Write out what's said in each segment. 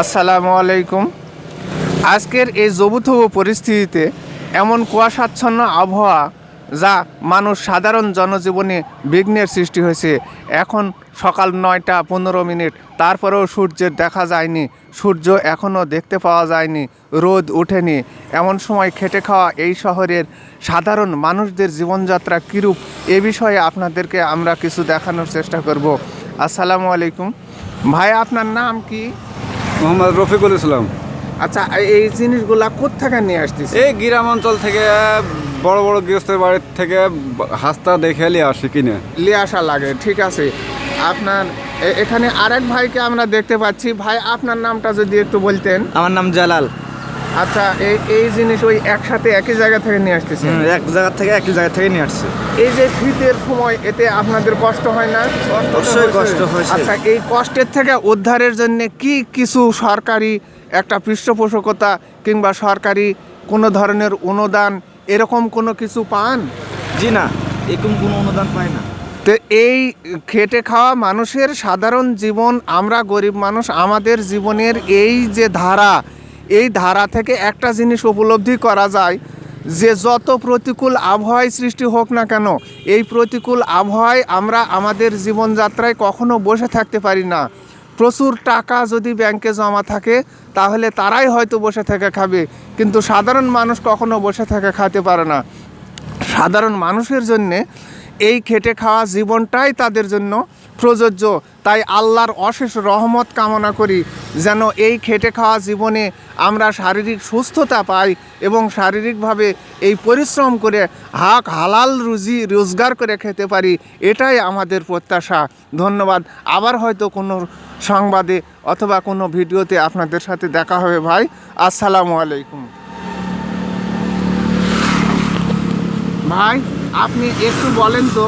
আসসালামু আলাইকুম। আজকের এই জবুথবু পরিস্থিতিতে এমন কুয়াশাচ্ছন্ন আবহাওয়া যা মানুষ সাধারণ জনজীবনে বিঘ্নের সৃষ্টি হয়েছে। এখন সকাল 9টা 15 মিনিট, তারপরেও সূর্যের দেখা যায়নি, সূর্য এখনও দেখতে পাওয়া যায়নি, রোদ ওঠেনি। এমন সময় খেটে খাওয়া এই শহরের সাধারণ মানুষদের জীবনযাত্রা কীরূপ এ বিষয়ে আপনাদেরকে আমরা কিছু দেখানোর চেষ্টা করব। আসসালামু আলাইকুম ভাই, আপনার নাম কি? মোহাম্মদ রফিকুল ইসলাম। আচ্ছা, এই জিনিসগুলা কোত্থেকে নিয়ে আসতেছে? এই গ্রাম অঞ্চল থেকে বড় বড় গৃহস্থের বাড়ির থেকে হাস্তা দেখে নিয়ে আসি কিনে নিয়ে আসা লাগে, ঠিক আছে। আপনার এখানে আরেক ভাইকে আমরা দেখতে পাচ্ছি। ভাই, আপনার নামটা যদি একটু বলতেন। আমার নাম জালাল। আচ্ছা, এই জিনিস ওই একসাথে একই জায়গা থেকে নিয়ে আসতেছে? একই জায়গা থেকে নিয়ে আসছে। এই যে শীতের সময় এতে আপনাদের কষ্ট হয় না? অবশ্যই কষ্ট হয়েছে। আচ্ছা, এই কষ্টের থেকে উদ্ধারের জন্য কি কিছু সরকারি একটা পৃষ্ঠপোষকতা কিংবা সরকারি কোনো ধরনের অনুদান এরকম কোনো কিছু পান? জি না, এরকম কোনো অনুদান পায় না। তো এই খেটে খাওয়া মানুষের সাধারণ জীবন, আমরা গরিব মানুষ, আমাদের জীবনের এই যে ধারা, এই ধারা থেকে একটা জিনিস উপলব্ধি করা যায় যে যত প্রতিকূল আবহাওয়ায় সৃষ্টি হোক না কেন, এই প্রতিকূল আবহাওয়ায় আমরা আমাদের জীবনযাত্রায় কখনো বসে থাকতে পারি না। প্রচুর টাকা যদি ব্যাংকে জমা থাকে তাহলে তারাই হয়তো বসে থেকে খাবে, কিন্তু সাধারণ মানুষ কখনো বসে থেকে খেতে পারে না। সাধারণ মানুষের জন্যে এই খেটে খাওয়া জীবনটাই তাদের জন্য প্রযোজ্য। তাই আল্লাহর অশেষ রহমত কামনা করি যেন এই খেটে খাওয়া জীবনে আমরা শারীরিক সুস্থতা পাই এবং শারীরিকভাবে এই পরিশ্রম করে হালাল রুজি রোজগার করে খেতে পারি, এটাই আমাদের প্রত্যাশা। ধন্যবাদ। আবার হয়তো কোনো সংবাদে অথবা কোনো ভিডিওতে আপনাদের সাথে দেখা হবে ভাই। আসসালামু আলাইকুম। ভাই, আপনি একটু বলেন তো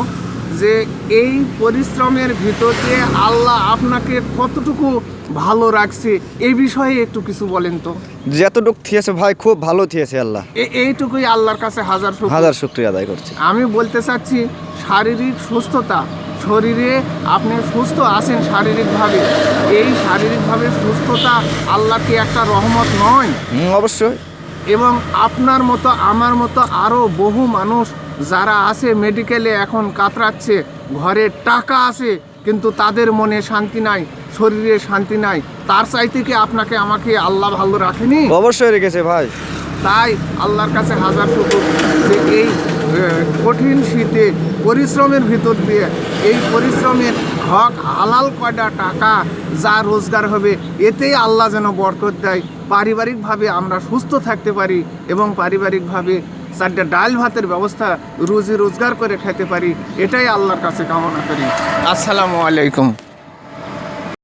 যে এই পরিশ্রমের ভিতর দিয়ে আল্লাহ আপনাকে কতটুকু ভালো রাখছে, এই বিষয়ে একটু কিছু বলেন তো। যতটুকু থিয়েছে ভাই, খুব ভালো থিয়েছে আল্লাহ। এইটুকুই আল্লাহর কাছে হাজার শুকরিয়া আদায় করছি। আমি বলতে চাচ্ছি শারীরিক সুস্থতা, শরীরে আপনি সুস্থ আছেন শারীরিকভাবে, এই শারীরিকভাবে সুস্থতা আল্লাহকে একটা রহমত নয়? অবশ্যই। এবং আপনার মতো আমার মতো আরও বহু মানুষ যারা আছে মেডিকেলে এখন কাতরাচ্ছে, ঘরে টাকা আছে কিন্তু তাদের মনে শান্তি নাই, শরীরে শান্তি নাই। তার চাইতে কি আপনাকে আমাকে আল্লাহ ভালো রাখেনি? অবশ্যই রেখেছে ভাই। তাই আল্লাহর কাছে হাজার শুকর যে এই কঠিন শীতে পরিশ্রমের ভিতর দিয়ে এই পরিশ্রমের হক হালাল কয়টা টাকা যা রোজগার হবে এতেই আল্লাহ যেন বরকত দেয়, পারিবারিকভাবে আমরা সুস্থ থাকতে পারি এবং পারিবারিকভাবে চারটা ডাল ভাতের ব্যবস্থা রুজি রোজগার করে খেতে পারি, এটাই আল্লাহর কাছে কামনা করি। আসসালামু আলাইকুম।